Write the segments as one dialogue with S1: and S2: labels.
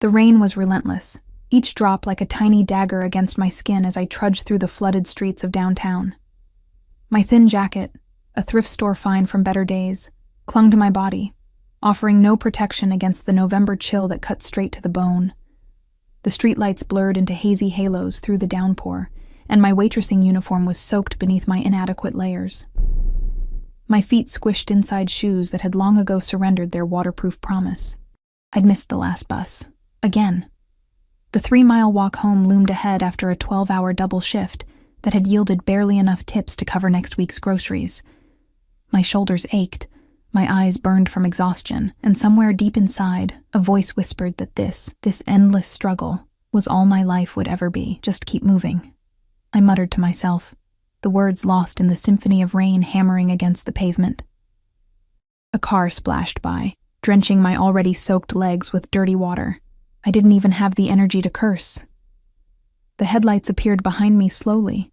S1: The rain was relentless, each drop like a tiny dagger against my skin as I trudged through the flooded streets of downtown. My thin jacket, a thrift store find from better days, clung to my body, offering no protection against the November chill that cut straight to the bone. The streetlights blurred into hazy halos through the downpour, and my waitressing uniform was soaked beneath my inadequate layers. My feet squished inside shoes that had long ago surrendered their waterproof promise. I'd missed the last bus. Again. The 3-mile walk home loomed ahead after a 12-hour double shift that had yielded barely enough tips to cover next week's groceries. My shoulders ached, my eyes burned from exhaustion, and somewhere deep inside, a voice whispered that this endless struggle, was all my life would ever be. Just keep moving. I muttered to myself, the words lost in the symphony of rain hammering against the pavement. A car splashed by, drenching my already soaked legs with dirty water. I didn't even have the energy to curse. The headlights appeared behind me slowly,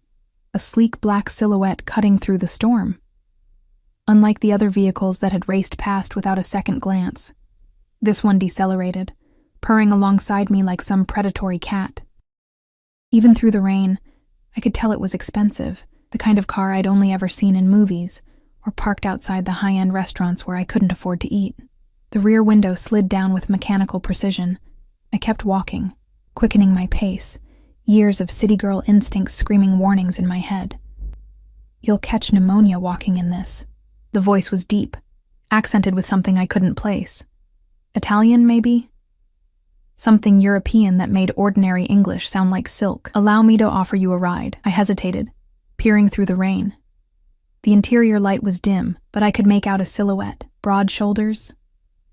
S1: a sleek black silhouette cutting through the storm. Unlike the other vehicles that had raced past without a second glance, this one decelerated, purring alongside me like some predatory cat. Even through the rain, I could tell it was expensive, the kind of car I'd only ever seen in movies, or parked outside the high-end restaurants where I couldn't afford to eat. The rear window slid down with mechanical precision. I kept walking, quickening my pace, years of city girl instincts screaming warnings in my head. You'll catch pneumonia walking in this. The voice was deep, accented with something I couldn't place. Italian, maybe? Something European that made ordinary English sound like silk. Allow me to offer you a ride. I hesitated, peering through the rain. The interior light was dim, but I could make out a silhouette, broad shoulders,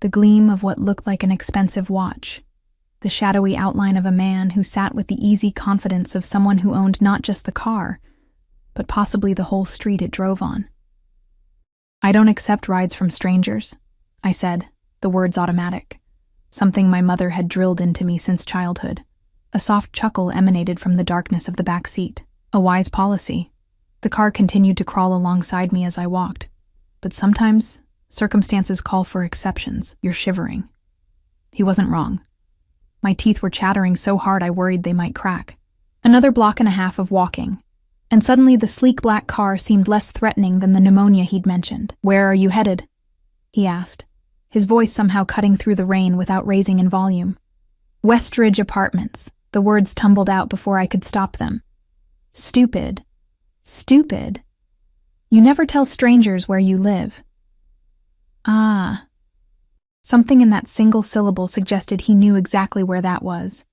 S1: the gleam of what looked like an expensive watch, the shadowy outline of a man who sat with the easy confidence of someone who owned not just the car, but possibly the whole street it drove on. I don't accept rides from strangers, I said, the words automatic, something my mother had drilled into me since childhood. A soft chuckle emanated from the darkness of the back seat. A wise policy. The car continued to crawl alongside me as I walked. But sometimes, circumstances call for exceptions. You're shivering. He wasn't wrong. My teeth were chattering so hard I worried they might crack. Another block and a half of walking, and suddenly the sleek black car seemed less threatening than the pneumonia he'd mentioned. Where are you headed? He asked, his voice somehow cutting through the rain without raising in volume. Westridge Apartments. The words tumbled out before I could stop them. Stupid. Stupid. You never tell strangers where you live. Ah. Something in that single syllable suggested he knew exactly where that was.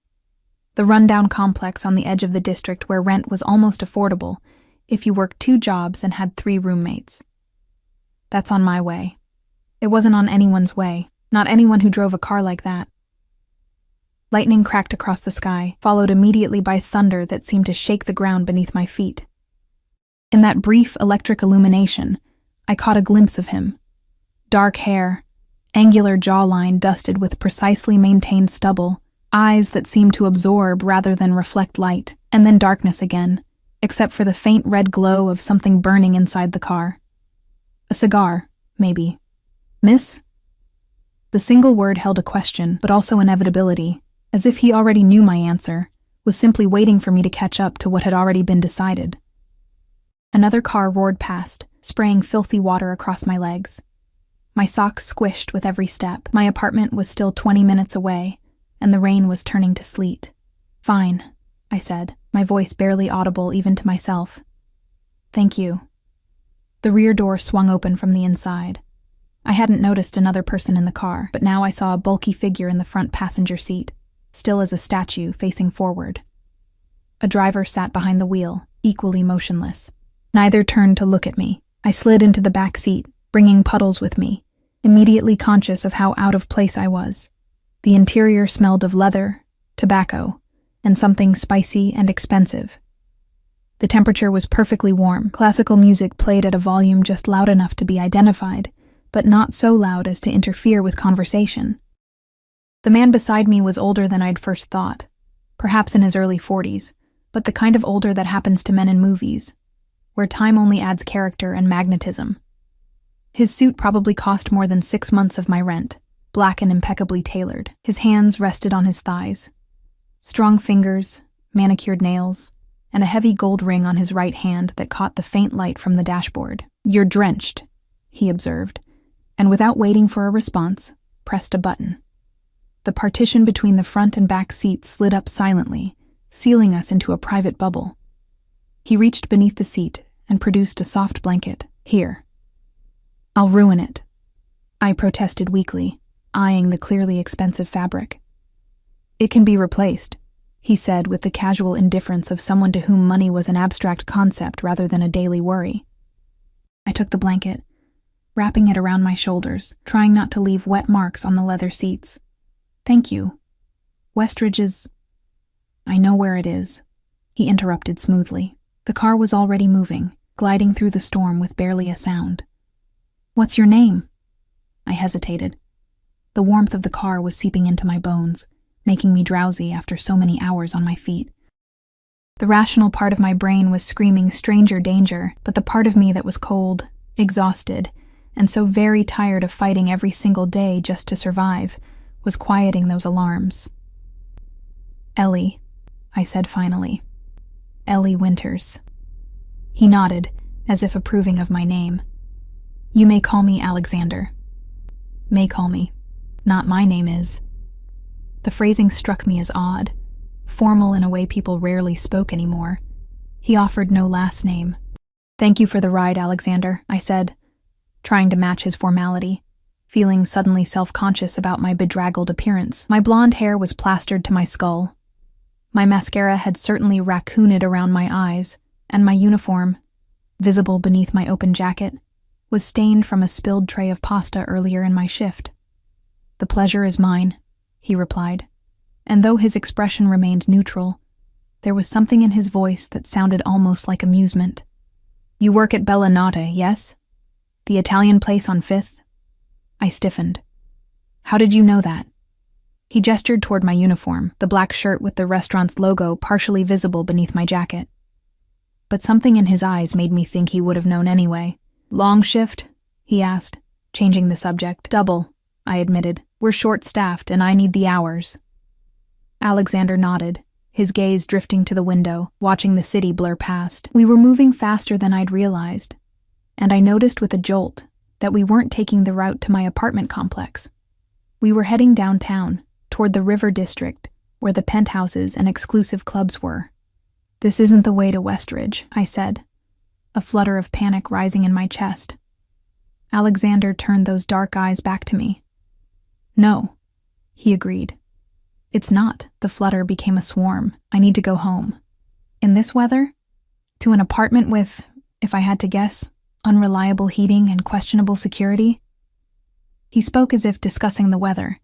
S1: The rundown complex on the edge of the district where rent was almost affordable if you worked 2 jobs and had 3 roommates. That's on my way. It wasn't on anyone's way, not anyone who drove a car like that. Lightning cracked across the sky, followed immediately by thunder that seemed to shake the ground beneath my feet. In that brief electric illumination, I caught a glimpse of him. Dark hair, angular jawline dusted with precisely maintained stubble, eyes that seemed to absorb rather than reflect light, and then darkness again, except for the faint red glow of something burning inside the car. A cigar, maybe. Miss? The single word held a question, but also inevitability, as if he already knew my answer, was simply waiting for me to catch up to what had already been decided. Another car roared past, spraying filthy water across my legs. My socks squished with every step. My apartment was still 20 minutes away, and the rain was turning to sleet. Fine, I said, my voice barely audible even to myself. Thank you. The rear door swung open from the inside. I hadn't noticed another person in the car, but now I saw a bulky figure in the front passenger seat, still as a statue facing forward. A driver sat behind the wheel, equally motionless. Neither turned to look at me. I slid into the back seat, bringing Puddles with me, immediately conscious of how out of place I was. The interior smelled of leather, tobacco, and something spicy and expensive. The temperature was perfectly warm. Classical music played at a volume just loud enough to be identified, but not so loud as to interfere with conversation. The man beside me was older than I'd first thought, perhaps in his early 40s, but the kind of older that happens to men in movies, where time only adds character and magnetism. His suit probably cost more than 6 months of my rent, black and impeccably tailored. His hands rested on his thighs. Strong fingers, manicured nails, and a heavy gold ring on his right hand that caught the faint light from the dashboard. "You're drenched," he observed, and without waiting for a response, pressed a button. The partition between the front and back seats slid up silently, sealing us into a private bubble. He reached beneath the seat and produced a soft blanket. "Here." "I'll ruin it," I protested weakly, eyeing the clearly expensive fabric. "It can be replaced," he said with the casual indifference of someone to whom money was an abstract concept rather than a daily worry. I took the blanket, wrapping it around my shoulders, trying not to leave wet marks on the leather seats. "Thank you. Westridge is—" "I know where it is," he interrupted smoothly. The car was already moving, gliding through the storm with barely a sound. "What's your name?" I hesitated. The warmth of the car was seeping into my bones, making me drowsy after so many hours on my feet. The rational part of my brain was screaming stranger danger, but the part of me that was cold, exhausted, and so very tired of fighting every single day just to survive was quieting those alarms. "Ellie," I said finally. "Ellie Winters." He nodded, as if approving of my name. "You may call me Alexander." "May call me. Not my name is." The phrasing struck me as odd, formal in a way people rarely spoke anymore. He offered no last name. "Thank you for the ride, Alexander," I said, trying to match his formality, feeling suddenly self-conscious about my bedraggled appearance. My blonde hair was plastered to my skull. My mascara had certainly raccooned around my eyes, and my uniform, visible beneath my open jacket, was stained from a spilled tray of pasta earlier in my shift. "The pleasure is mine," he replied, and though his expression remained neutral, there was something in his voice that sounded almost like amusement. "You work at Bella Notte, yes? The Italian place on 5th? I stiffened. "How did you know that?" He gestured toward my uniform, the black shirt with the restaurant's logo partially visible beneath my jacket. But something in his eyes made me think he would have known anyway. "Long shift?" he asked, changing the subject. "Double," I admitted. "We're short-staffed and I need the hours." Alexander nodded, his gaze drifting to the window, watching the city blur past. We were moving faster than I'd realized, and I noticed with a jolt that we weren't taking the route to my apartment complex. We were heading downtown, toward the River District, where the penthouses and exclusive clubs were. "This isn't the way to Westridge," I said, a flutter of panic rising in my chest. Alexander turned those dark eyes back to me. "No," he agreed. "It's not." The flutter became a swarm. "I need to go home." "In this weather? To an apartment with, if I had to guess, unreliable heating and questionable security?" He spoke as if discussing the weather,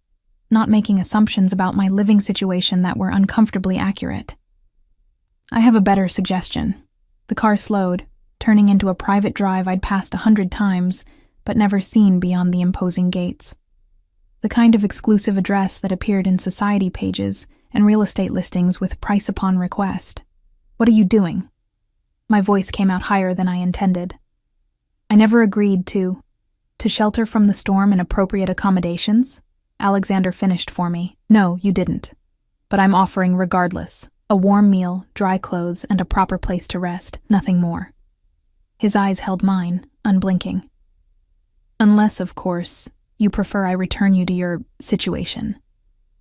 S1: not making assumptions about my living situation that were uncomfortably accurate. "I have a better suggestion." The car slowed, turning into a private drive I'd passed 100 times, but never seen beyond the imposing gates. The kind of exclusive address that appeared in society pages and real estate listings with price upon request. "What are you doing?" My voice came out higher than I intended. "I never agreed to shelter from the storm in appropriate accommodations," Alexander finished for me. "No, you didn't. But I'm offering regardless. A warm meal, dry clothes, and a proper place to rest. Nothing more." His eyes held mine, unblinking. "Unless, of course, you prefer I return you to your situation."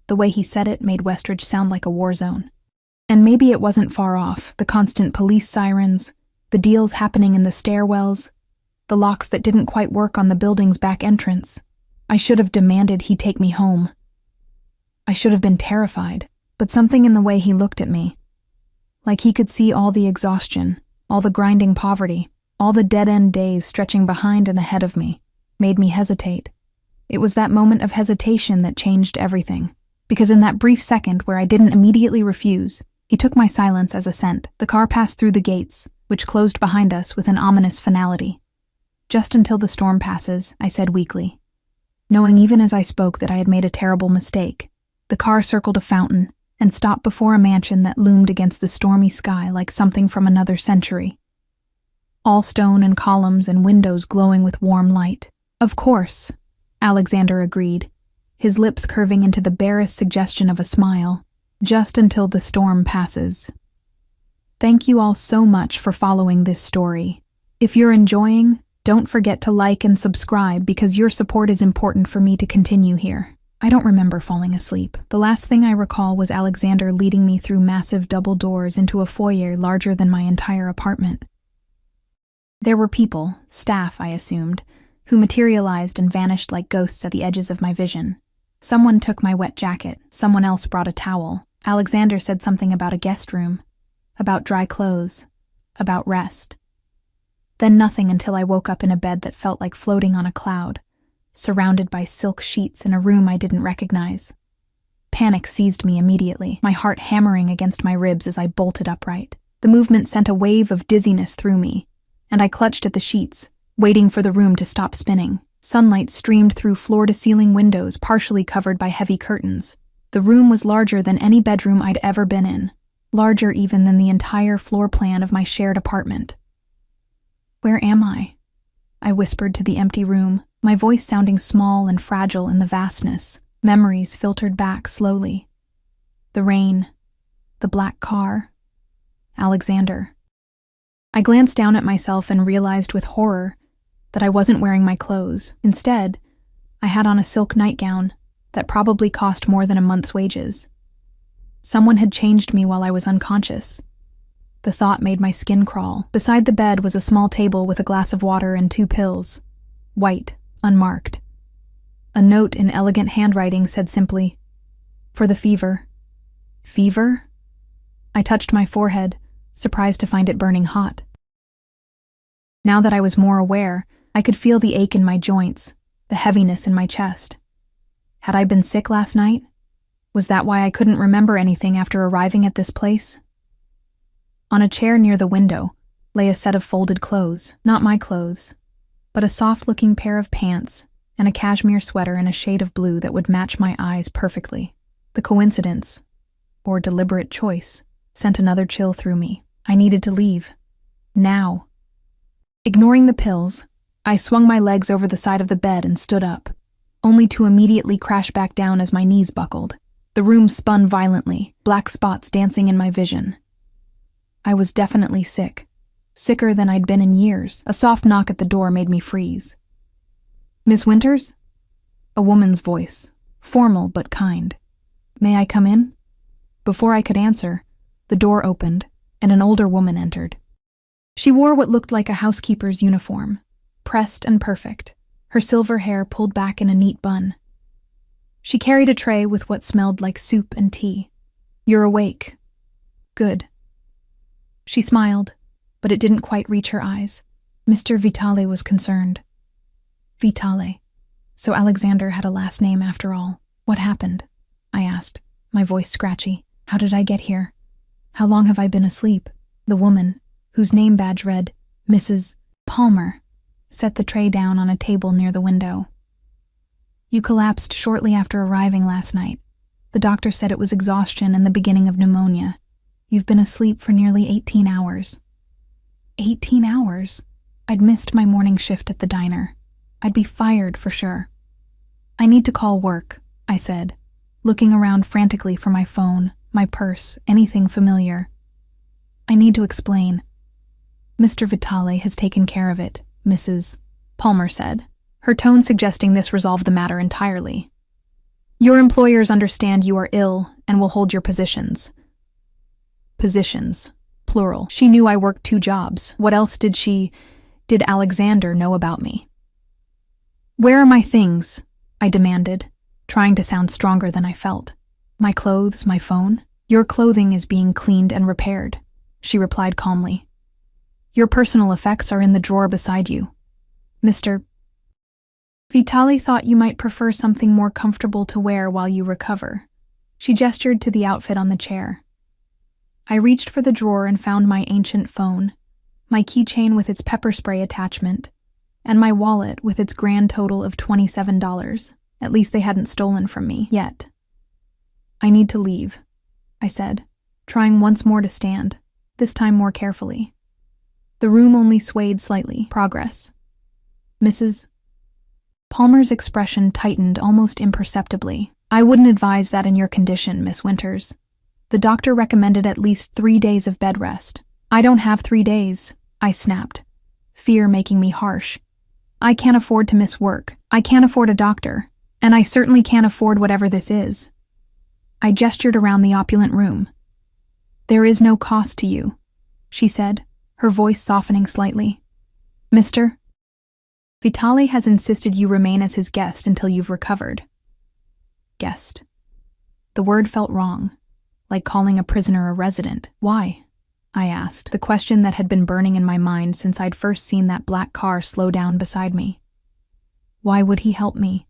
S1: The way he said it made Westridge sound like a war zone. And maybe it wasn't far off. The constant police sirens, the deals happening in the stairwells, the locks that didn't quite work on the building's back entrance. I should have demanded he take me home. I should have been terrified, but something in the way he looked at me, like he could see all the exhaustion, all the grinding poverty, all the dead-end days stretching behind and ahead of me, made me hesitate. It was that moment of hesitation that changed everything, because in that brief second where I didn't immediately refuse, he took my silence as assent. The car passed through the gates, which closed behind us with an ominous finality. "Just until the storm passes," I said weakly, knowing even as I spoke that I had made a terrible mistake. The car circled a fountain and stopped before a mansion that loomed against the stormy sky like something from another century. All stone and columns and windows glowing with warm light. "Of course," Alexander agreed, his lips curving into the barest suggestion of a smile, just until the storm passes. Thank you all so much for following this story. If you're enjoying, don't forget to like and subscribe because your support is important for me to continue here. I don't remember falling asleep. The last thing I recall was Alexander leading me through massive double doors into a foyer larger than my entire apartment. There were people, staff I assumed, who materialized and vanished like ghosts at the edges of my vision. Someone took my wet jacket, someone else brought a towel. Alexander said something about a guest room, about dry clothes, about rest. Then nothing until I woke up in a bed that felt like floating on a cloud, surrounded by silk sheets in a room I didn't recognize. Panic seized me immediately, my heart hammering against my ribs as I bolted upright. The movement sent a wave of dizziness through me, and I clutched at the sheets, waiting for the room to stop spinning. Sunlight streamed through floor-to-ceiling windows partially covered by heavy curtains. The room was larger than any bedroom I'd ever been in, larger even than the entire floor plan of my shared apartment. "Where am I?" I whispered to the empty room, my voice sounding small and fragile in the vastness. Memories filtered back slowly. The rain, the black car, Alexander. I glanced down at myself and realized with horror that I wasn't wearing my clothes. Instead, I had on a silk nightgown that probably cost more than a month's wages. Someone had changed me while I was unconscious. The thought made my skin crawl. Beside the bed was a small table with a glass of water and 2 pills, white, unmarked. A note in elegant handwriting said simply, "For the fever." Fever? I touched my forehead, surprised to find it burning hot. Now that I was more aware, I could feel the ache in my joints, the heaviness in my chest. Had I been sick last night? Was that why I couldn't remember anything after arriving at this place? On a chair near the window lay a set of folded clothes, not my clothes, but a soft-looking pair of pants and a cashmere sweater in a shade of blue that would match my eyes perfectly. The coincidence, or deliberate choice, sent another chill through me. I needed to leave. Now. Ignoring the pills, I swung my legs over the side of the bed and stood up, only to immediately crash back down as my knees buckled. The room spun violently, black spots dancing in my vision. I was definitely sick. Sicker than I'd been in years. A soft knock at the door made me freeze. "Miss Winters?" A woman's voice, formal but kind. "May I come in?" Before I could answer, the door opened and an older woman entered. She wore what looked like a housekeeper's uniform, pressed and perfect, her silver hair pulled back in a neat bun. She carried a tray with what smelled like soup and tea. "You're awake. Good." She smiled, but it didn't quite reach her eyes. Mr. Vitale was concerned. Vitale. So Alexander had a last name after all. "What happened?" I asked, my voice scratchy. "How did I get here? How long have I been asleep?" The woman, whose name badge read Mrs. Palmer, set the tray down on a table near the window. "You collapsed shortly after arriving last night. The doctor said it was exhaustion and the beginning of pneumonia. You've been asleep for nearly 18 hours. 18 hours? I'd missed my morning shift at the diner. I'd be fired for sure." "I need to call work," I said, looking around frantically for my phone, my purse, anything familiar. "I need to explain." "Mr. Vitale has taken care of it," Mrs. Palmer said, her tone suggesting this resolved the matter entirely. "Your employers understand you are ill and will hold your positions." Positions, plural. She knew I worked 2 jobs. What else did Alexander know about me? "Where are my things?" I demanded, trying to sound stronger than I felt. "My clothes, my phone?" "Your clothing is being cleaned and repaired," she replied calmly. "Your personal effects are in the drawer beside you. Mr. Vitale thought you might prefer something more comfortable to wear while you recover." She gestured to the outfit on the chair. I reached for the drawer and found my ancient phone, my keychain with its pepper spray attachment, and my wallet with its grand total of $27. At least they hadn't stolen from me yet. "I need to leave," I said, trying once more to stand, this time more carefully. The room only swayed slightly. Progress. "Mrs. Palmer's expression tightened almost imperceptibly. I wouldn't advise that in your condition, Miss Winters. The doctor recommended at least 3 days of bed rest. I don't have 3 days, I snapped, fear making me harsh. I can't afford to miss work. I can't afford a doctor. And I certainly can't afford whatever this is. I gestured around the opulent room. There is no cost to you, she said, her voice softening slightly. Mr. Vitale has insisted you remain as his guest until you've recovered. Guest. The word felt wrong, like calling a prisoner a resident. Why? I asked, the question that had been burning in my mind since I'd first seen that black car slow down beside me. Why would he help me?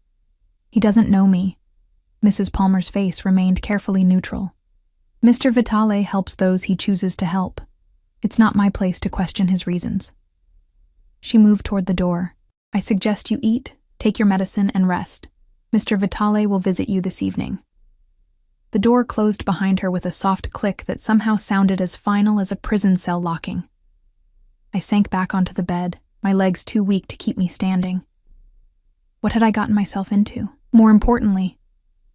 S1: He doesn't know me. Mrs. Palmer's face remained carefully neutral. Mr. Vitale helps those he chooses to help. It's not my place to question his reasons. She moved toward the door. I suggest you eat, take your medicine, and rest. Mr. Vitale will visit you this evening. The door closed behind her with a soft click that somehow sounded as final as a prison cell locking. I sank back onto the bed, my legs too weak to keep me standing. What had I gotten myself into? More importantly,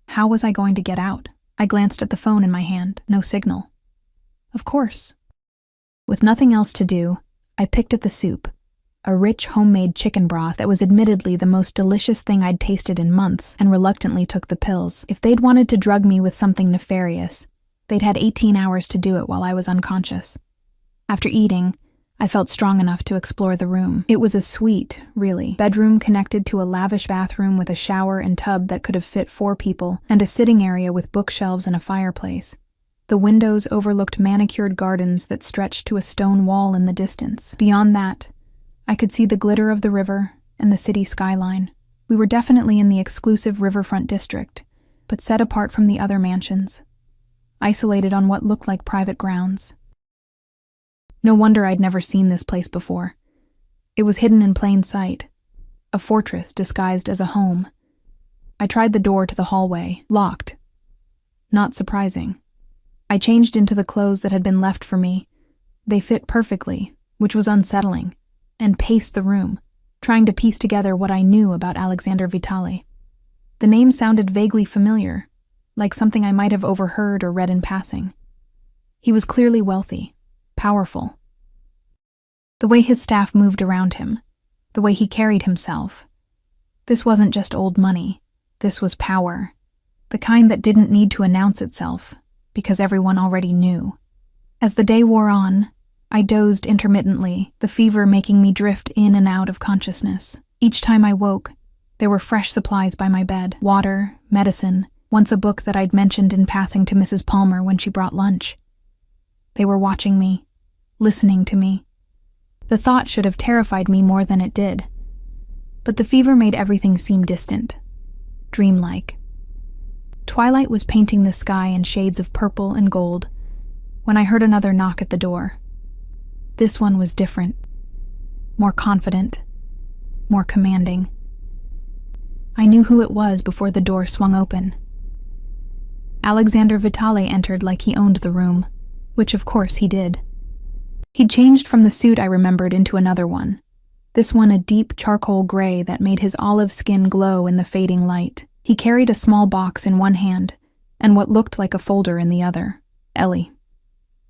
S1: how was I going to get out? I glanced at the phone in my hand. No signal. Of course. With nothing else to do, I picked at the soup, a rich homemade chicken broth that was admittedly the most delicious thing I'd tasted in months, and reluctantly took the pills. If they'd wanted to drug me with something nefarious, they'd had 18 hours to do it while I was unconscious. After eating, I felt strong enough to explore the room. It was a suite, really. Bedroom connected to a lavish bathroom with a shower and tub that could have fit 4 people, and a sitting area with bookshelves and a fireplace. The windows overlooked manicured gardens that stretched to a stone wall in the distance. Beyond that, I could see the glitter of the river and the city skyline. We were definitely in the exclusive riverfront district, but set apart from the other mansions, isolated on what looked like private grounds. No wonder I'd never seen this place before. It was hidden in plain sight, a fortress disguised as a home. I tried the door to the hallway, locked. Not surprising. I changed into the clothes that had been left for me. They fit perfectly, which was unsettling, and paced the room, trying to piece together what I knew about Alexander Vitale. The name sounded vaguely familiar, like something I might have overheard or read in passing. He was clearly wealthy, powerful. The way his staff moved around him, the way he carried himself. This wasn't just old money. This was power, the kind that didn't need to announce itself, because everyone already knew. As the day wore on, I dozed intermittently, the fever making me drift in and out of consciousness. Each time I woke, there were fresh supplies by my bed, water, medicine, once a book that I'd mentioned in passing to Mrs. Palmer when she brought lunch. They were watching me, listening to me. The thought should have terrified me more than it did. But the fever made everything seem distant, dreamlike. Twilight was painting the sky in shades of purple and gold when I heard another knock at the door. This one was different, more confident, more commanding. I knew who it was before the door swung open. Alexander Vitale entered like he owned the room, which of course he did. He'd changed from the suit I remembered into another one, this one a deep charcoal gray that made his olive skin glow in the fading light. He carried a small box in one hand and what looked like a folder in the other. "Ellie,"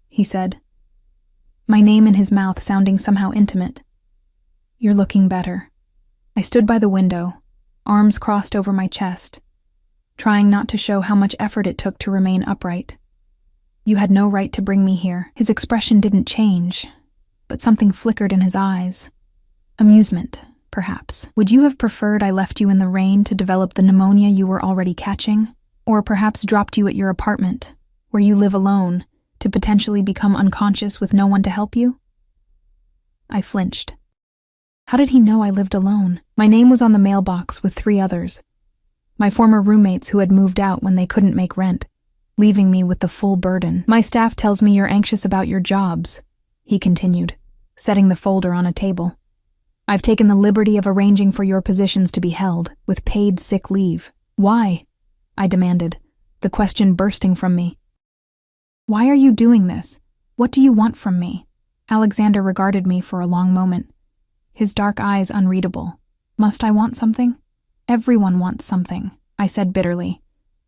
S1: he said, my name in his mouth sounding somehow intimate. "You're looking better." I stood by the window, arms crossed over my chest, trying not to show how much effort it took to remain upright. "You had no right to bring me here." His expression didn't change, but something flickered in his eyes. Amusement, perhaps. "Would you have preferred I left you in the rain to develop the pneumonia you were already catching? Or perhaps dropped you at your apartment, where you live alone, to potentially become unconscious with no one to help you?" I flinched. How did he know I lived alone? My name was on the mailbox with 3 others. My former roommates who had moved out when they couldn't make rent, leaving me with the full burden. "My staff tells me you're anxious about your jobs," he continued, setting the folder on a table. "I've taken the liberty of arranging for your positions to be held, with paid sick leave." "Why?" I demanded, the question bursting from me. "Why are you doing this? What do you want from me?" Alexander regarded me for a long moment, his dark eyes unreadable. Must I want something? Everyone wants something, I said bitterly,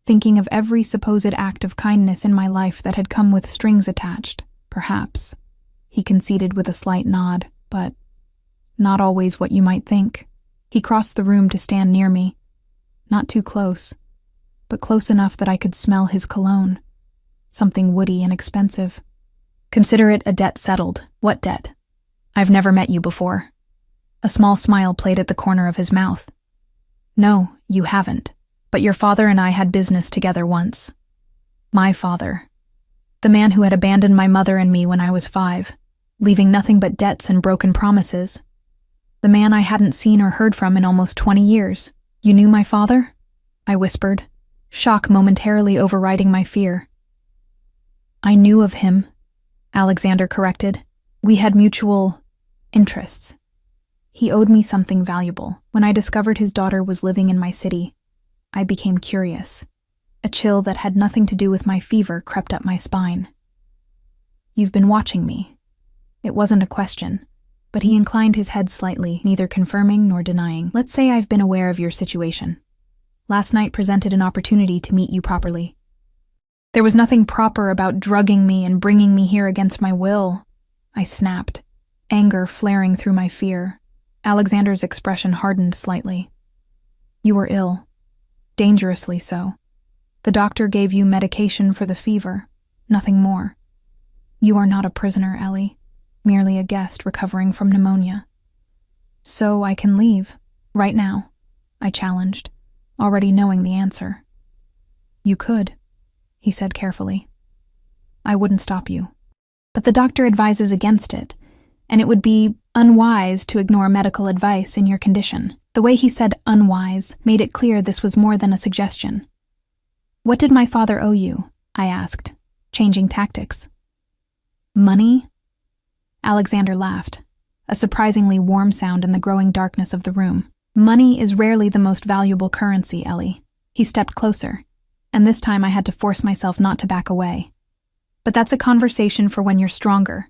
S1: thinking of every supposed act of kindness in my life that had come with strings attached. Perhaps, he conceded with a slight nod, but not always what you might think. He crossed the room to stand near me, not too close, but close enough that I could smell his cologne, something woody and expensive. Consider it a debt settled. What debt? I've never met you before. A small smile played at the corner of his mouth. No, you haven't, but your father and I had business together once. My father. The man who had abandoned my mother and me when I was 5, leaving nothing but debts and broken promises. The man I hadn't seen or heard from in almost 20 years. You knew my father? I whispered, shock momentarily overriding my fear. I knew of him, Alexander corrected. We had mutual interests. He owed me something valuable. When I discovered his daughter was living in my city, I became curious. A chill that had nothing to do with my fever crept up my spine. You've been watching me. It wasn't a question, but he inclined his head slightly, neither confirming nor denying. Let's say I've been aware of your situation. Last night presented an opportunity to meet you properly. There was nothing proper about drugging me and bringing me here against my will, I snapped, anger flaring through my fear. Alexander's expression hardened slightly. You were ill, dangerously so. The doctor gave you medication for the fever, nothing more. You are not a prisoner, Ellie, merely a guest recovering from pneumonia. So I can leave, right now, I challenged, already knowing the answer. You could, he said carefully. I wouldn't stop you. But the doctor advises against it, and it would be unwise to ignore medical advice in your condition. The way he said unwise made it clear this was more than a suggestion. What did my father owe you? I asked, changing tactics. Money? Alexander laughed, a surprisingly warm sound in the growing darkness of the room. Money is rarely the most valuable currency, Ellie. He stepped closer, and this time I had to force myself not to back away. But that's a conversation for when you're stronger.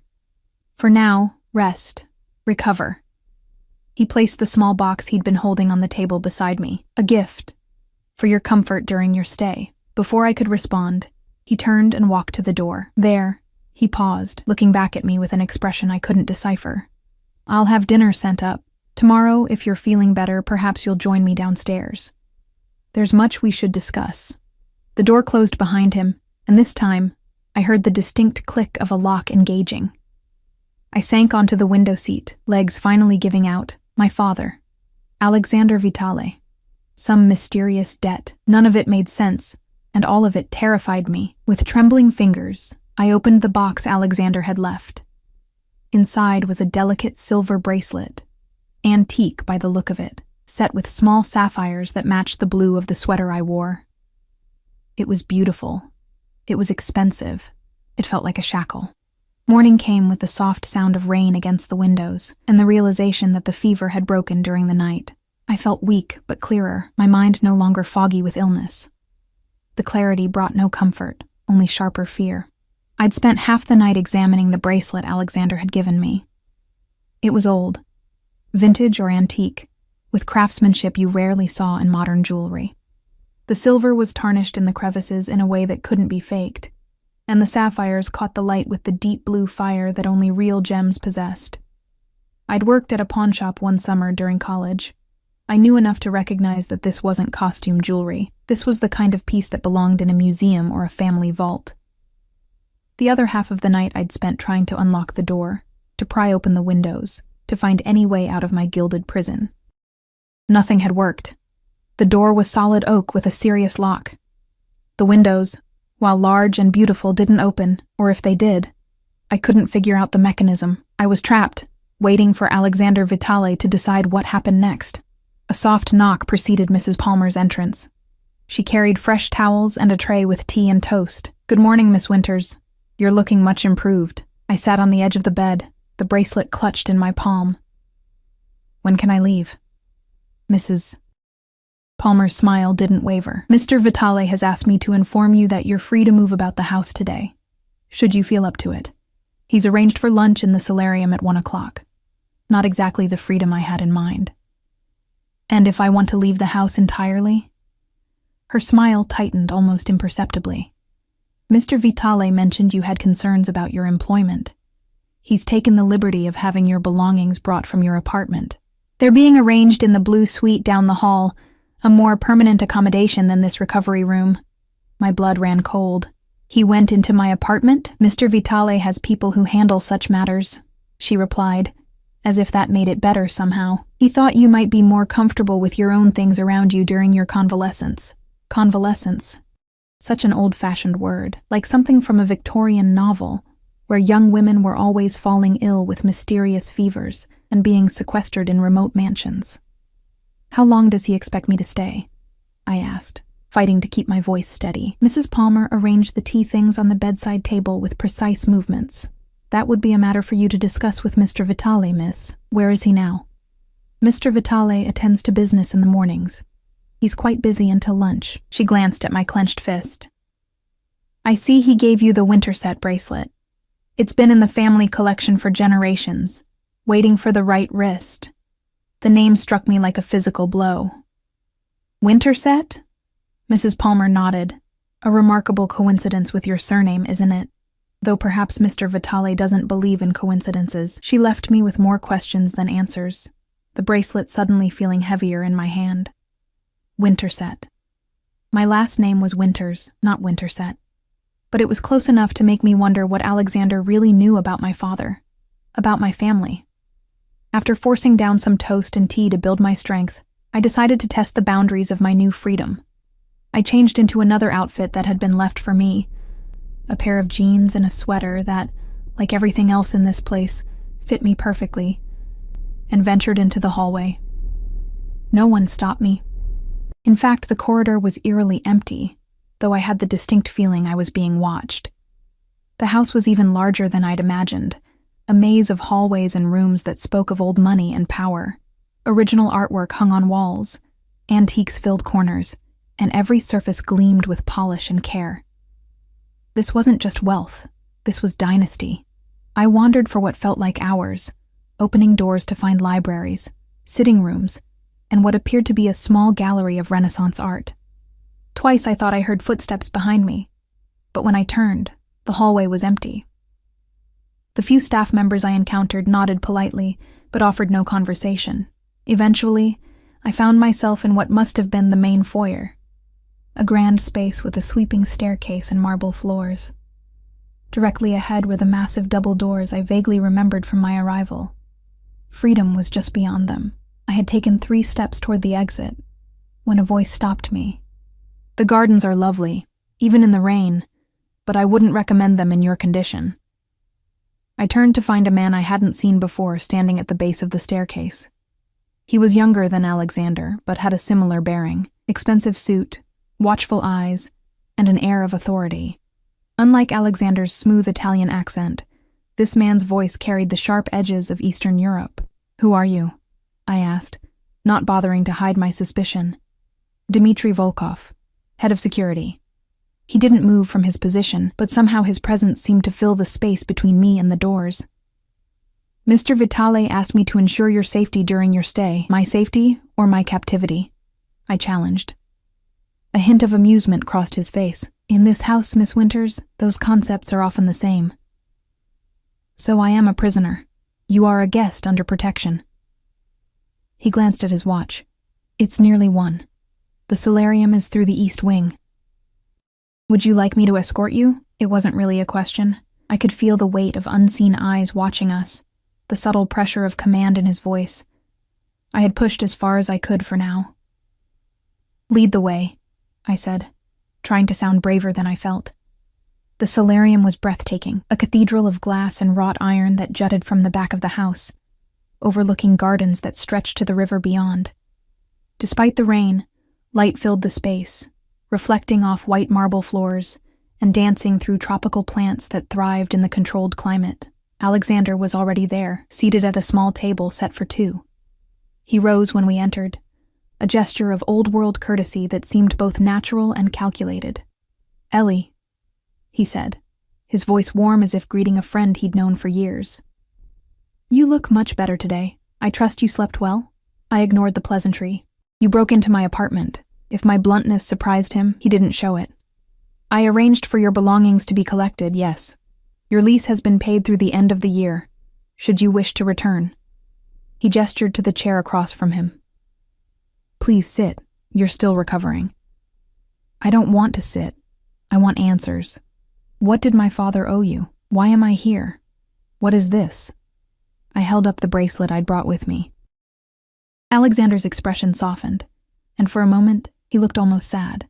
S1: For now, rest, recover. He placed the small box he'd been holding on the table beside me, a gift, for your comfort during your stay. Before I could respond, he turned and walked to the door. There, he paused, looking back at me with an expression I couldn't decipher. I'll have dinner sent up. Tomorrow, if you're feeling better, perhaps you'll join me downstairs. There's much we should discuss. The door closed behind him, and this time, I heard the distinct click of a lock engaging. I sank onto the window seat, legs finally giving out. My father, Alexander Vitale. Some mysterious debt. None of it made sense, and all of it terrified me. With trembling fingers, I opened the box Alexander had left. Inside was a delicate silver bracelet, antique by the look of it, set with small sapphires that matched the blue of the sweater I wore. It was beautiful. It was expensive. It felt like a shackle. Morning came with the soft sound of rain against the windows, and the realization that the fever had broken during the night. I felt weak but clearer, my mind no longer foggy with illness. The clarity brought no comfort, only sharper fear. I'd spent half the night examining the bracelet Alexander had given me. It was old, vintage or antique, with craftsmanship you rarely saw in modern jewelry. The silver was tarnished in the crevices in a way that couldn't be faked, and the sapphires caught the light with the deep blue fire that only real gems possessed. I'd worked at a pawn shop one summer during college. I knew enough to recognize that this wasn't costume jewelry. This was the kind of piece that belonged in a museum or a family vault. The other half of the night I'd spent trying to unlock the door, to pry open the windows, to find any way out of my gilded prison. Nothing had worked. The door was solid oak with a serious lock. The windows, while large and beautiful, didn't open, or if they did, I couldn't figure out the mechanism. I was trapped, waiting for Alexander Vitale to decide what happened next. A soft knock preceded Mrs. Palmer's entrance. She carried fresh towels and a tray with tea and toast. Good morning, Miss Winters. You're looking much improved. I sat on the edge of the bed, the bracelet clutched in my palm. When can I leave? Mrs. Palmer's smile didn't waver. Mr. Vitale has asked me to inform you that you're free to move about the house today, should you feel up to it. He's arranged for lunch in the solarium at 1 o'clock. Not exactly the freedom I had in mind. And if I want to leave the house entirely? Her smile tightened almost imperceptibly. Mr. Vitale mentioned you had concerns about your employment. He's taken the liberty of having your belongings brought from your apartment. They're being arranged in the blue suite down the hall, a more permanent accommodation than this recovery room. My blood ran cold. He went into my apartment? Mr. Vitale has people who handle such matters, she replied, as if that made it better somehow. He thought you might be more comfortable with your own things around you during your convalescence. Convalescence. Such an old-fashioned word, like something from a Victorian novel, where young women were always falling ill with mysterious fevers and being sequestered in remote mansions. How long does he expect me to stay? I asked, fighting to keep my voice steady. Mrs. Palmer arranged the tea things on the bedside table with precise movements. That would be a matter for you to discuss with Mr. Vitale, miss. Where is he now? Mr. Vitale attends to business in the mornings. He's quite busy until lunch. She glanced at my clenched fist. I see he gave you the Winterset bracelet. It's been in the family collection for generations, waiting for the right wrist. The name struck me like a physical blow. Winterset? Mrs. Palmer nodded. A remarkable coincidence with your surname, isn't it? Though perhaps Mr. Vitale doesn't believe in coincidences. She left me with more questions than answers, the bracelet suddenly feeling heavier in my hand. Winterset. My last name was Winters, not Winterset. But it was close enough to make me wonder what Alexander really knew about my father, about my family. After forcing down some toast and tea to build my strength, I decided to test the boundaries of my new freedom. I changed into another outfit that had been left for me, a pair of jeans and a sweater that, like everything else in this place, fit me perfectly, and ventured into the hallway. No one stopped me. In fact, the corridor was eerily empty, though I had the distinct feeling I was being watched. The house was even larger than I'd imagined, a maze of hallways and rooms that spoke of old money and power. Original artwork hung on walls, antiques filled corners, and every surface gleamed with polish and care. This wasn't just wealth, this was dynasty. I wandered for what felt like hours, opening doors to find libraries, sitting rooms, and what appeared to be a small gallery of Renaissance art. Twice I thought I heard footsteps behind me, but when I turned, the hallway was empty. The few staff members I encountered nodded politely, but offered no conversation. Eventually, I found myself in what must have been the main foyer, a grand space with a sweeping staircase and marble floors. Directly ahead were the massive double doors I vaguely remembered from my arrival. Freedom was just beyond them. I had taken 3 steps toward the exit, when a voice stopped me. The gardens are lovely, even in the rain, but I wouldn't recommend them in your condition. I turned to find a man I hadn't seen before standing at the base of the staircase. He was younger than Alexander, but had a similar bearing, expensive suit, watchful eyes, and an air of authority. Unlike Alexander's smooth Italian accent, this man's voice carried the sharp edges of Eastern Europe. Who are you? I asked, not bothering to hide my suspicion. Dmitry Volkov, head of security. He didn't move from his position, but somehow his presence seemed to fill the space between me and the doors. Mr. Vitale asked me to ensure your safety during your stay. My safety or my captivity? I challenged. A hint of amusement crossed his face. In this house, Miss Winters, those concepts are often the same. So I am a prisoner. You are a guest under protection. He glanced at his watch. It's nearly 1. The solarium is through the east wing. Would you like me to escort you? It wasn't really a question. I could feel the weight of unseen eyes watching us, the subtle pressure of command in his voice. I had pushed as far as I could for now. Lead the way, I said, trying to sound braver than I felt. The solarium was breathtaking, a cathedral of glass and wrought iron that jutted from the back of the house, overlooking gardens that stretched to the river beyond. Despite the rain, light filled the space, reflecting off white marble floors and dancing through tropical plants that thrived in the controlled climate. Alexander was already there, seated at a small table set for 2. He rose when we entered, a gesture of old-world courtesy that seemed both natural and calculated. Ellie, he said, his voice warm as if greeting a friend he'd known for years. You look much better today. I trust you slept well? I ignored the pleasantry, You broke into my apartment. If my bluntness surprised him, he didn't show it. I arranged for your belongings to be collected, yes. Your lease has been paid through the end of the year, should you wish to return. He gestured to the chair across from him. Please sit. You're still recovering. I don't want to sit. I want answers. What did my father owe you? Why am I here? What is this? I held up the bracelet I'd brought with me. Alexander's expression softened, and for a moment he looked almost sad.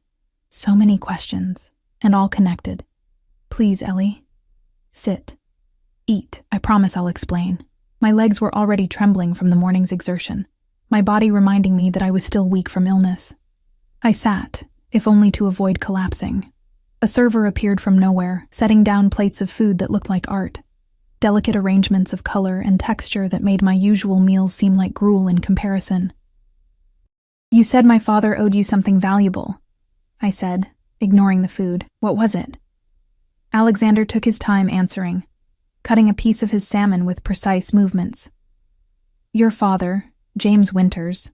S1: So many questions, and all connected. Please, Ellie. Sit. Eat. I promise I'll explain. My legs were already trembling from the morning's exertion, my body reminding me that I was still weak from illness. I sat, if only to avoid collapsing. A server appeared from nowhere, setting down plates of food that looked like art. Delicate arrangements of color and texture that made my usual meals seem like gruel in comparison. You said my father owed you something valuable, I said, ignoring the food. What was it? Alexander took his time answering, cutting a piece of his salmon with precise movements. Your father, James Winters,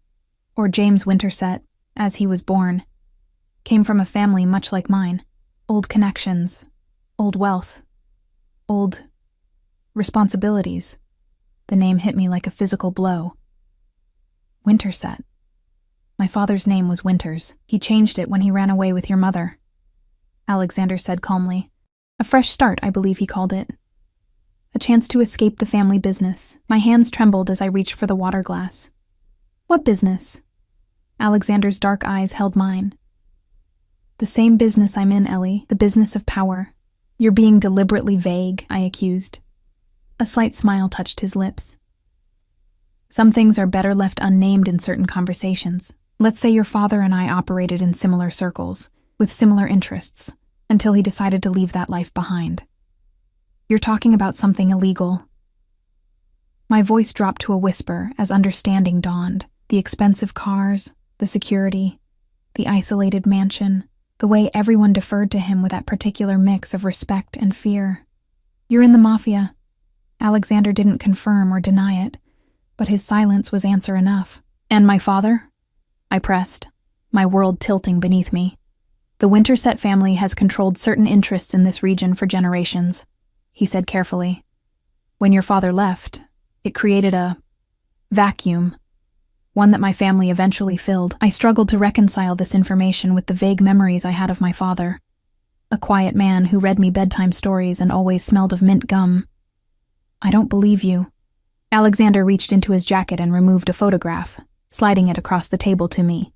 S1: or James Winterset, as he was born, came from a family much like mine. Old connections, old wealth, old responsibilities. The name hit me like a physical blow. Winterset. My father's name was Winters. He changed it when he ran away with your mother, Alexander said calmly. A fresh start, I believe he called it. A chance to escape the family business. My hands trembled as I reached for the water glass. What business? Alexander's dark eyes held mine. The same business I'm in, Ellie, the business of power. You're being deliberately vague, I accused. A slight smile touched his lips. Some things are better left unnamed in certain conversations. Let's say your father and I operated in similar circles, with similar interests, until he decided to leave that life behind. You're talking about something illegal. My voice dropped to a whisper as understanding dawned. The expensive cars, the security, the isolated mansion, the way everyone deferred to him with that particular mix of respect and fear. You're in the Mafia. Alexander didn't confirm or deny it, but his silence was answer enough. And my father? I pressed, my world tilting beneath me. The Winterset family has controlled certain interests in this region for generations, he said carefully. When your father left, it created a vacuum, one that my family eventually filled. I struggled to reconcile this information with the vague memories I had of my father, a quiet man who read me bedtime stories and always smelled of mint gum. I don't believe you. Alexander reached into his jacket and removed a photograph, sliding it across the table to me.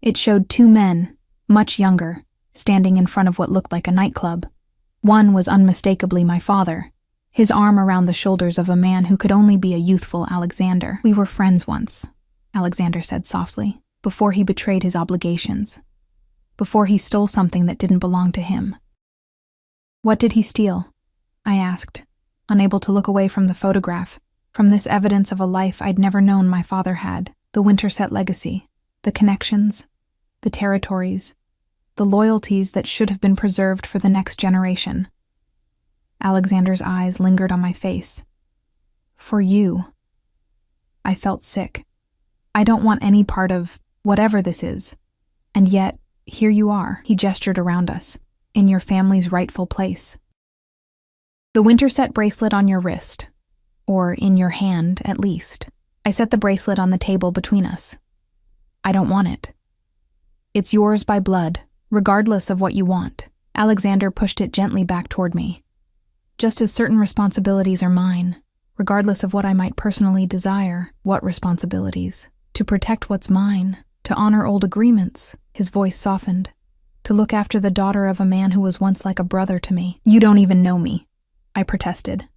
S1: It showed two men, much younger, standing in front of what looked like a nightclub. One was unmistakably my father, his arm around the shoulders of a man who could only be a youthful Alexander. We were friends once, Alexander said softly, before he betrayed his obligations, before he stole something that didn't belong to him. What did he steal? I asked, unable to look away from the photograph, from this evidence of a life I'd never known my father had, the Winterset legacy, the connections, the territories, the loyalties that should have been preserved for the next generation. Alexander's eyes lingered on my face. For you. I felt sick. I don't want any part of whatever this is. And yet, here you are, he gestured around us, in your family's rightful place. The Winterset bracelet on your wrist, or in your hand at least. I set the bracelet on the table between us. I don't want it. It's yours by blood, regardless of what you want. Alexander pushed it gently back toward me. Just as certain responsibilities are mine, regardless of what I might personally desire. What responsibilities? To protect what's mine, to honor old agreements. His voice softened. To look after the daughter of a man who was once like a brother to me. You don't even know me, I protested.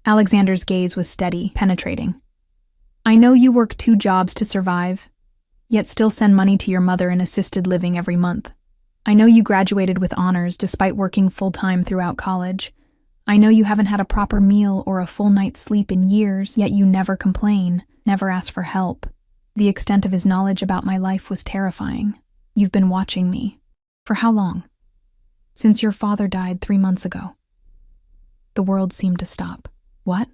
S1: Alexander's gaze was steady, penetrating. I know you work 2 jobs to survive, yet still send money to your mother in assisted living every month. I know you graduated with honors despite working full-time throughout college. I know you haven't had a proper meal or a full night's sleep in years, yet you never complain, never ask for help. The extent of his knowledge about my life was terrifying. You've been watching me. For how long? Since your father died 3 months ago. The world seemed to stop. What?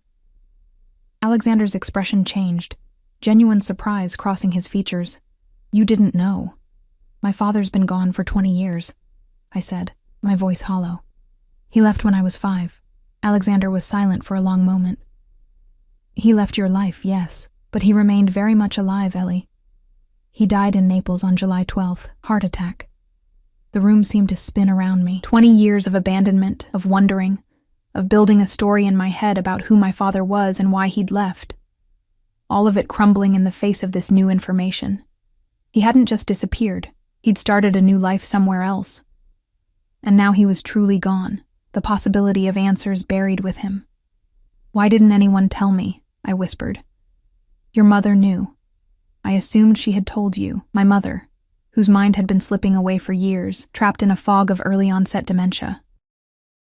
S1: Alexander's expression changed, genuine surprise crossing his features. You didn't know. My father's been gone for 20 years, I said, my voice hollow. He left when I was 5. Alexander was silent for a long moment. He left your life, yes, but he remained very much alive, Ellie. He died in Naples on July 12th, heart attack. The room seemed to spin around me. 20 years of abandonment, of wondering, of building a story in my head about who my father was and why he'd left. All of it crumbling in the face of this new information. He hadn't just disappeared. He'd started a new life somewhere else. And now he was truly gone, the possibility of answers buried with him. Why didn't anyone tell me? I whispered. Your mother knew. I assumed she had told you, my mother, whose mind had been slipping away for years, trapped in a fog of early-onset dementia.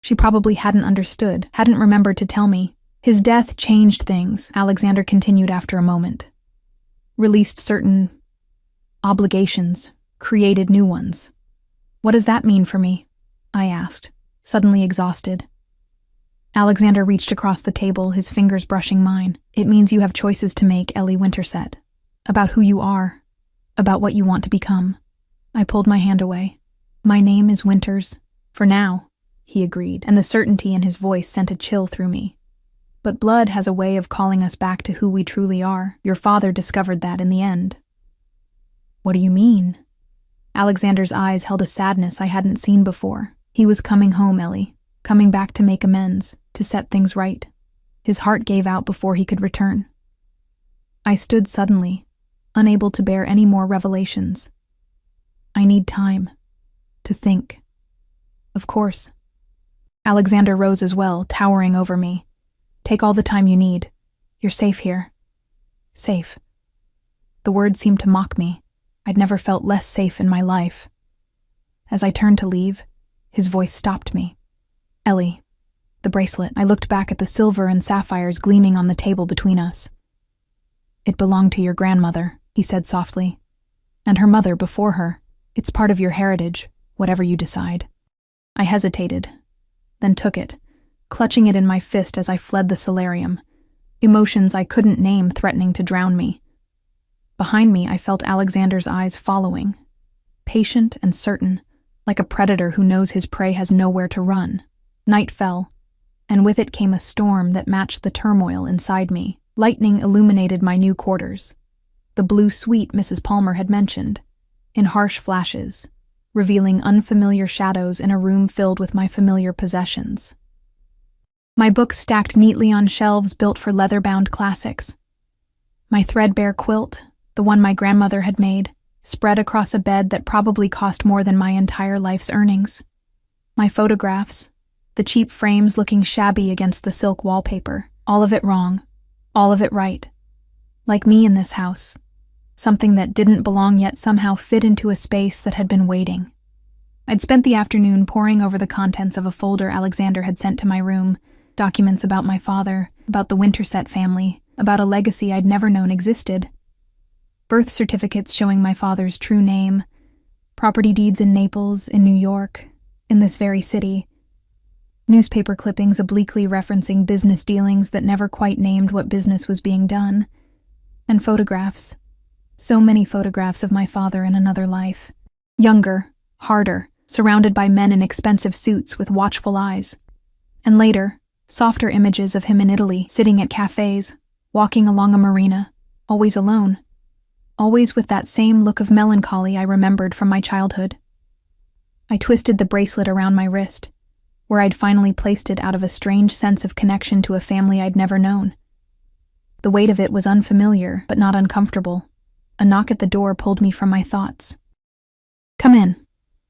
S1: She probably hadn't understood, hadn't remembered to tell me. His death changed things, Alexander continued after a moment. Released certain obligations, created new ones. What does that mean for me? I asked, suddenly exhausted. Alexander reached across the table, his fingers brushing mine. It means you have choices to make, Ellie Winterset. About who you are. About what you want to become. I pulled my hand away. My name is Winters. For now, he agreed, and the certainty in his voice sent a chill through me. But blood has a way of calling us back to who we truly are. Your father discovered that in the end. What do you mean? Alexander's eyes held a sadness I hadn't seen before. He was coming home, Ellie. Coming back to make amends, to set things right. His heart gave out before he could return. I stood suddenly, unable to bear any more revelations. I need time. To think. Of course. Alexander rose as well, towering over me. Take all the time you need. You're safe here. Safe. The word seemed to mock me. I'd never felt less safe in my life. As I turned to leave, his voice stopped me. Ellie. The bracelet. I looked back at the silver and sapphires gleaming on the table between us. It belonged to your grandmother, he said softly. And her mother before her. It's part of your heritage, whatever you decide. I hesitated, then took it, clutching it in my fist as I fled the solarium, emotions I couldn't name threatening to drown me. Behind me, I felt Alexander's eyes following, patient and certain, like a predator who knows his prey has nowhere to run. Night fell, and with it came a storm that matched the turmoil inside me. Lightning illuminated my new quarters, the blue suite Mrs. Palmer had mentioned, in harsh flashes, revealing unfamiliar shadows in a room filled with my familiar possessions. My books stacked neatly on shelves built for leather-bound classics. My threadbare quilt, the one my grandmother had made, spread across a bed that probably cost more than my entire life's earnings. My photographs, the cheap frames looking shabby against the silk wallpaper, all of it wrong, all of it right. Like me in this house, something that didn't belong yet somehow fit into a space that had been waiting. I'd spent the afternoon poring over the contents of a folder Alexander had sent to my room, documents about my father, about the Winterset family, about a legacy I'd never known existed. Birth certificates showing my father's true name, property deeds in Naples, in New York, in this very city, newspaper clippings obliquely referencing business dealings that never quite named what business was being done, and photographs. So many photographs of my father in another life. Younger, harder, surrounded by men in expensive suits with watchful eyes. And later, softer images of him in Italy, sitting at cafes, walking along a marina, always alone. Always with that same look of melancholy I remembered from my childhood. I twisted the bracelet around my wrist, where I'd finally placed it out of a strange sense of connection to a family I'd never known. The weight of it was unfamiliar, but not uncomfortable. A knock at the door pulled me from my thoughts. "Come in,"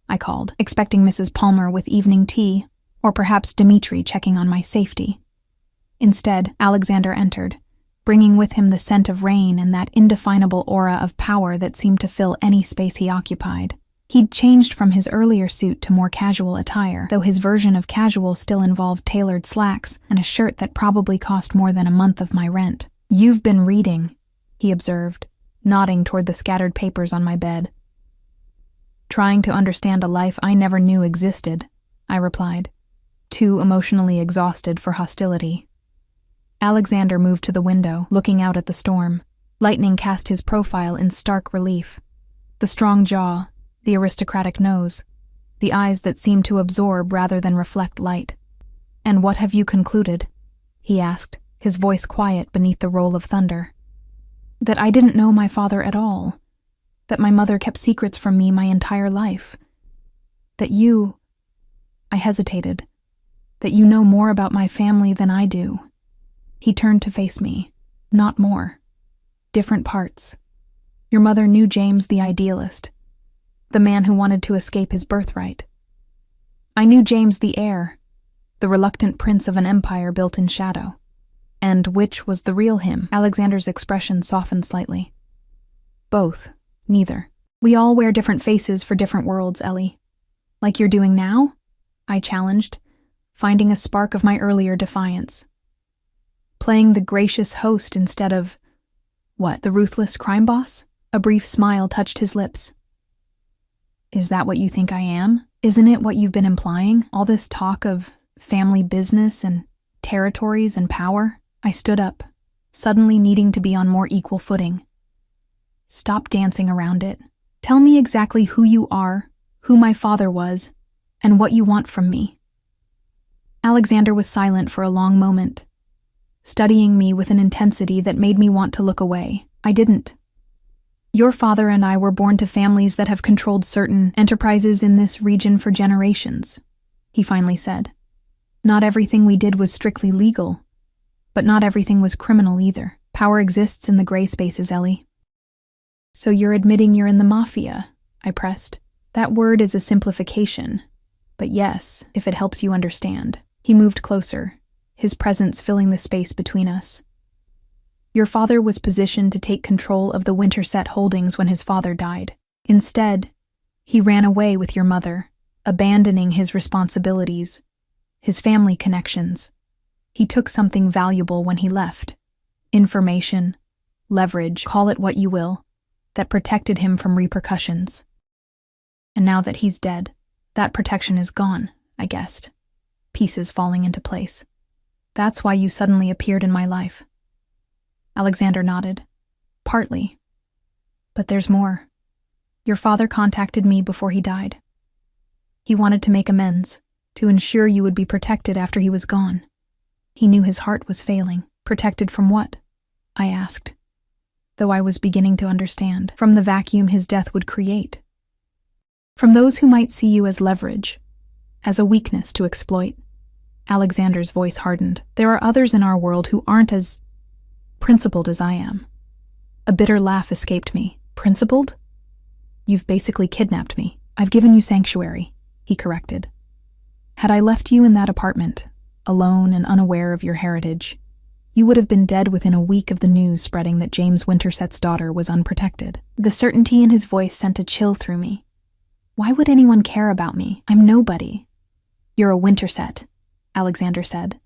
S1: I called, expecting Mrs. Palmer with evening tea, or perhaps Dimitri checking on my safety. Instead, Alexander entered, bringing with him the scent of rain and that indefinable aura of power that seemed to fill any space he occupied. He'd changed from his earlier suit to more casual attire, though his version of casual still involved tailored slacks and a shirt that probably cost more than a month of my rent. "You've been reading," he observed, nodding toward the scattered papers on my bed. "Trying to understand a life I never knew existed," I replied, too emotionally exhausted for hostility. Alexander moved to the window, looking out at the storm. Lightning cast his profile in stark relief. The strong jaw, the aristocratic nose, the eyes that seemed to absorb rather than reflect light. "And what have you concluded?" he asked, his voice quiet beneath the roll of thunder. "That I didn't know my father at all. That my mother kept secrets from me my entire life. That you—" I hesitated. "That you know more about my family than I do." He turned to face me. "Not more. Different parts. Your mother knew James the idealist, the man who wanted to escape his birthright. I knew James the heir, the reluctant prince of an empire built in shadow. And which was the real him?" Alexander's expression softened slightly. "Both. Neither. We all wear different faces for different worlds, Ellie. Like you're doing now?" I challenged, finding a spark of my earlier defiance. "Playing the gracious host instead of— what, the ruthless crime boss?" A brief smile touched his lips. "Is that what you think I am? Isn't it what you've been implying? All this talk of family business and territories and power?" I stood up, suddenly needing to be on more equal footing. "Stop dancing around it. Tell me exactly who you are, who my father was, and what you want from me." Alexander was silent for a long moment, studying me with an intensity that made me want to look away. I didn't. "Your father and I were born to families that have controlled certain enterprises in this region for generations," he finally said. "Not everything we did was strictly legal, but not everything was criminal either. Power exists in the gray spaces, Ellie." "So you're admitting you're in the Mafia?" I pressed. "That word is a simplification, but yes, if it helps you understand." He moved closer, his presence filling the space between us. "Your father was positioned to take control of the Winterset holdings when his father died. Instead, he ran away with your mother, abandoning his responsibilities, his family connections. He took something valuable when he left. Information, leverage, call it what you will, that protected him from repercussions. And now that he's dead, that protection is gone, I guessed. Pieces falling into place. That's why you suddenly appeared in my life." Alexander nodded. "Partly. But there's more. Your father contacted me before he died. He wanted to make amends, to ensure you would be protected after he was gone. He knew his heart was failing. Protected from what?" I asked, though I was beginning to understand. "From the vacuum his death would create. From those who might see you as leverage, as a weakness to exploit." Alexander's voice hardened. "There are others in our world who aren't as principled as I am." A bitter laugh escaped me. "Principled? You've basically kidnapped me. I've given you sanctuary," he corrected. "Had I left you in that apartment, alone and unaware of your heritage, you would have been dead within a week of the news spreading that James Winterset's daughter was unprotected." The certainty in his voice sent a chill through me. "Why would anyone care about me? I'm nobody." "You're a Winterset," Alexander said,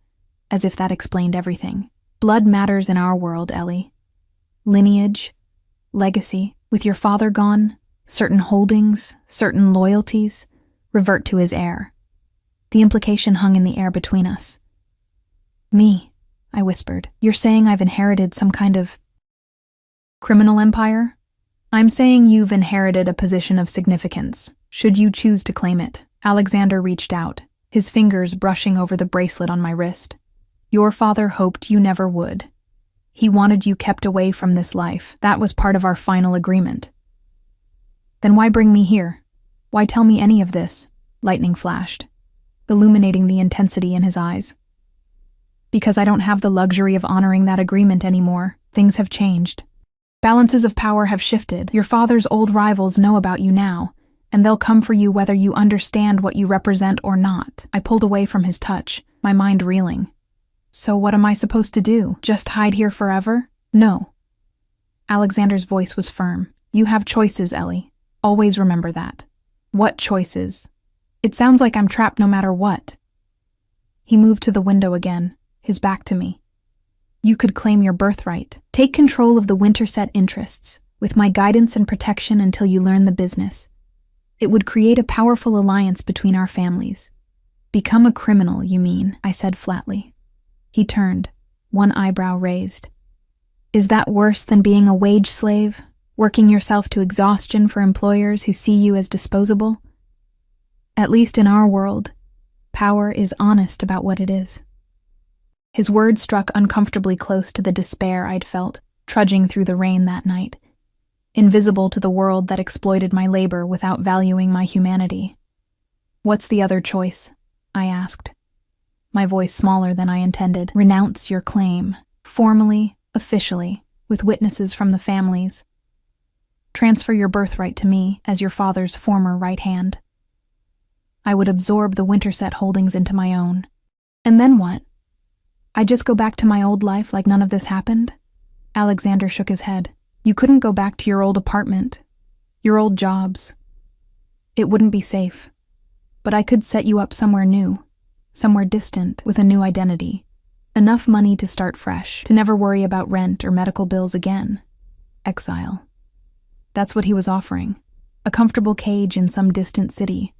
S1: as if that explained everything. "Blood matters in our world, Ellie. Lineage, legacy. With your father gone, certain holdings, certain loyalties, revert to his heir." The implication hung in the air between us. "Me," I whispered. "You're saying I've inherited some kind of criminal empire?" "I'm saying you've inherited a position of significance, should you choose to claim it." Alexander reached out, his fingers brushing over the bracelet on my wrist. "Your father hoped you never would. He wanted you kept away from this life. That was part of our final agreement." "Then why bring me here? Why tell me any of this?" Lightning flashed, illuminating the intensity in his eyes. "Because I don't have the luxury of honoring that agreement anymore. Things have changed. Balances of power have shifted. Your father's old rivals know about you now, and they'll come for you whether you understand what you represent or not." I pulled away from his touch, my mind reeling. "So what am I supposed to do? Just hide here forever?" "No." Alexander's voice was firm. "You have choices, Ellie. Always remember that." "What choices? It sounds like I'm trapped no matter what." He moved to the window again, his back to me. "You could claim your birthright. Take control of the Winterset interests, with my guidance and protection until you learn the business. It would create a powerful alliance between our families." "Become a criminal, you mean?" I said flatly. He turned, one eyebrow raised. "Is that worse than being a wage slave? Working yourself to exhaustion for employers who see you as disposable? At least in our world, power is honest about what it is. His words struck uncomfortably close to the despair I'd felt, trudging through the rain that night, invisible to the world that exploited my labor without valuing my humanity. "What's the other choice?" I asked, my voice smaller than I intended. "Renounce your claim, formally, officially, with witnesses from the families. Transfer your birthright to me as your father's former right hand. I would absorb the Winterset holdings into my own. And then what? I just go back to my old life like none of this happened?" Alexander shook his head. "You couldn't go back to your old apartment, your old jobs. It wouldn't be safe. But I could set you up somewhere new, somewhere distant, with a new identity. Enough money to start fresh, to never worry about rent or medical bills again. Exile." That's what he was offering. A comfortable cage in some distant city.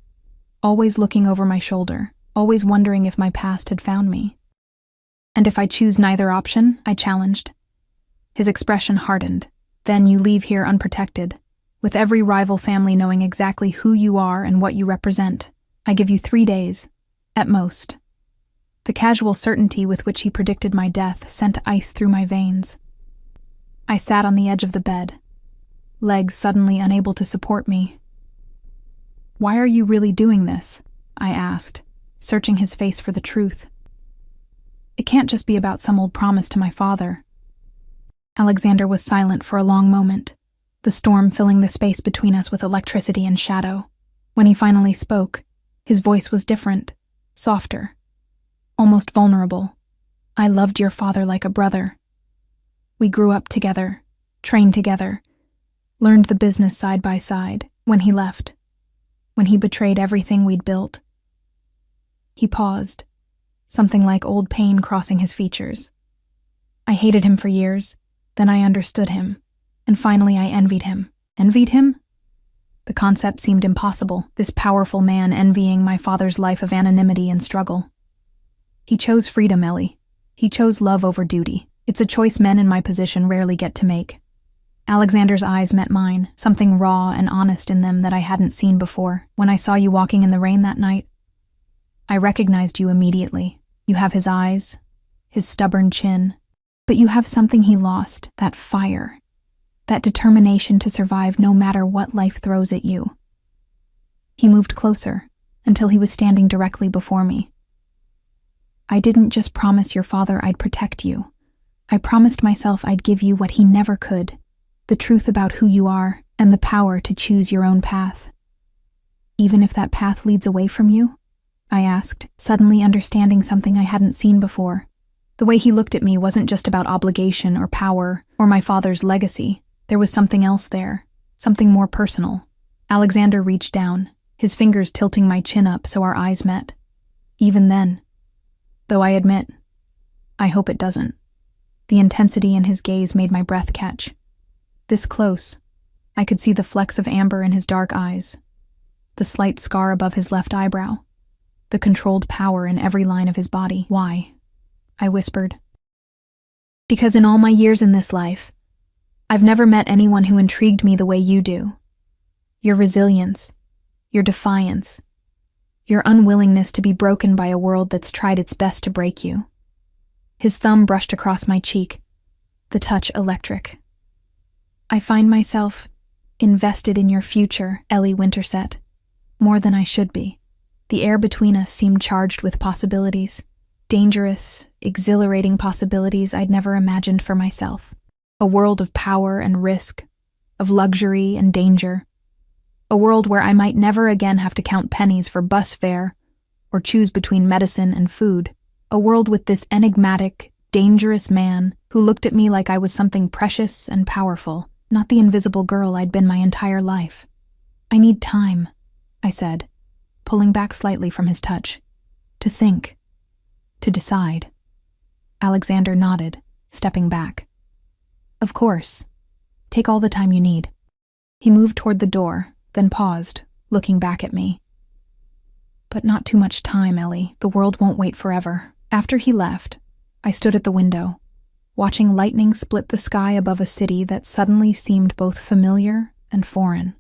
S1: Always looking over my shoulder, always wondering if my past had found me. "And if I choose neither option?" I challenged. His expression hardened. "Then you leave here unprotected, with every rival family knowing exactly who you are and what you represent. I give you 3 days, at most." The casual certainty with which he predicted my death sent ice through my veins. I sat on the edge of the bed, legs suddenly unable to support me. "Why are you really doing this?" I asked, searching his face for the truth. "It can't just be about some old promise to my father." Alexander was silent for a long moment, the storm filling the space between us with electricity and shadow. When he finally spoke, his voice was different, softer, almost vulnerable. "I loved your father like a brother. We grew up together, trained together, learned the business side by side. When he left, when he betrayed everything we'd built." He paused, something like old pain crossing his features. "I hated him for years, then I understood him, and finally I envied him." Envied him? The concept seemed impossible, this powerful man envying my father's life of anonymity and struggle. "He chose freedom, Ellie. He chose love over duty. It's a choice men in my position rarely get to make." Alexander's eyes met mine, something raw and honest in them that I hadn't seen before. "When I saw you walking in the rain that night, I recognized you immediately. You have his eyes, his stubborn chin, but you have something he lost, that fire, that determination to survive no matter what life throws at you." He moved closer, until he was standing directly before me. "I didn't just promise your father I'd protect you. I promised myself I'd give you what he never could, the truth about who you are and the power to choose your own path. Even if that path leads away from you?" I asked, suddenly understanding something I hadn't seen before. The way he looked at me wasn't just about obligation or power or my father's legacy. There was something else there, something more personal. Alexander reached down, his fingers tilting my chin up so our eyes met. Even then, though I admit, I hope it doesn't. The intensity in his gaze made my breath catch. This close, I could see the flecks of amber in his dark eyes, the slight scar above his left eyebrow, the controlled power in every line of his body. "Why?" I whispered. "Because in all my years in this life, I've never met anyone who intrigued me the way you do. Your resilience, your defiance, your unwillingness to be broken by a world that's tried its best to break you." His thumb brushed across my cheek, the touch electric. "I find myself invested in your future, Ellie Winterset, more than I should be." The air between us seemed charged with possibilities, dangerous, exhilarating possibilities I'd never imagined for myself. A world of power and risk, of luxury and danger. A world where I might never again have to count pennies for bus fare or choose between medicine and food. A world with this enigmatic, dangerous man who looked at me like I was something precious and powerful, not the invisible girl I'd been my entire life. "I need time," I said, pulling back slightly from his touch. "To think. To decide." Alexander nodded, stepping back. "Of course. Take all the time you need." He moved toward the door, then paused, looking back at me. "But not too much time, Ellie. The world won't wait forever." After he left, I stood at the window, watching lightning split the sky above a city that suddenly seemed both familiar and foreign.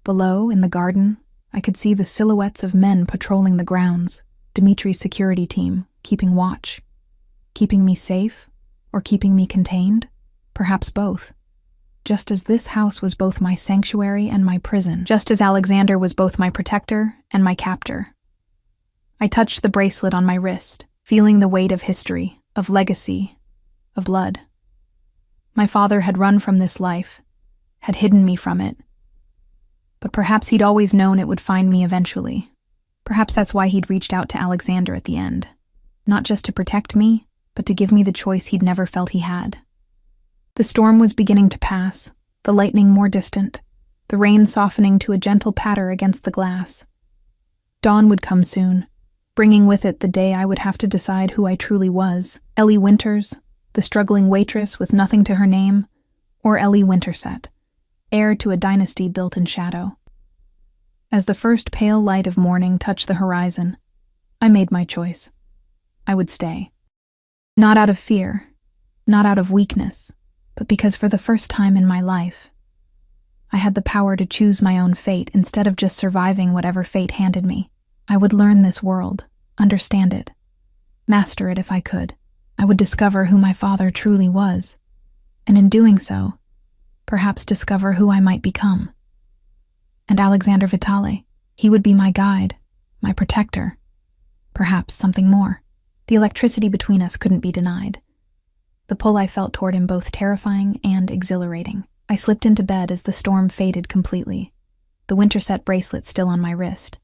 S1: Below, in the garden, I could see the silhouettes of men patrolling the grounds, Dimitri's security team, keeping watch. Keeping me safe, or keeping me contained? Perhaps both. Just as this house was both my sanctuary and my prison, just as Alexander was both my protector and my captor. I touched the bracelet on my wrist, feeling the weight of history, of legacy, of blood. My father had run from this life, had hidden me from it. But perhaps he'd always known it would find me eventually. Perhaps that's why he'd reached out to Alexander at the end. Not just to protect me, but to give me the choice he'd never felt he had. The storm was beginning to pass, the lightning more distant, the rain softening to a gentle patter against the glass. Dawn would come soon, bringing with it the day I would have to decide who I truly was. Ellie Winters, the struggling waitress with nothing to her name, or Ellie Winterset, heir to a dynasty built in shadow. As the first pale light of morning touched the horizon, I made my choice. I would stay. Not out of fear, not out of weakness, but because for the first time in my life, I had the power to choose my own fate instead of just surviving whatever fate handed me. I would learn this world, understand it, master it if I could. I would discover who my father truly was, and in doing so, perhaps discover who I might become. And Alexander Vitale, he would be my guide, my protector, perhaps something more. The electricity between us couldn't be denied. The pull I felt toward him both terrifying and exhilarating. I slipped into bed as the storm faded completely, the Winterset bracelet still on my wrist,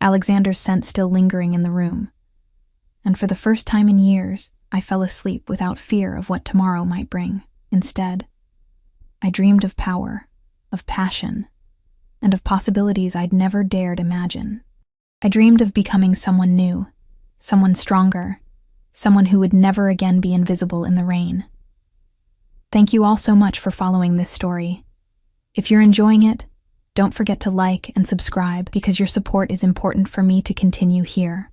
S1: Alexander's scent still lingering in the room. And for the first time in years, I fell asleep without fear of what tomorrow might bring. Instead, I dreamed of power, of passion, and of possibilities I'd never dared imagine. I dreamed of becoming someone new, someone stronger, someone who would never again be invisible in the rain. Thank you all so much for following this story. If you're enjoying it, don't forget to like and subscribe because your support is important for me to continue here.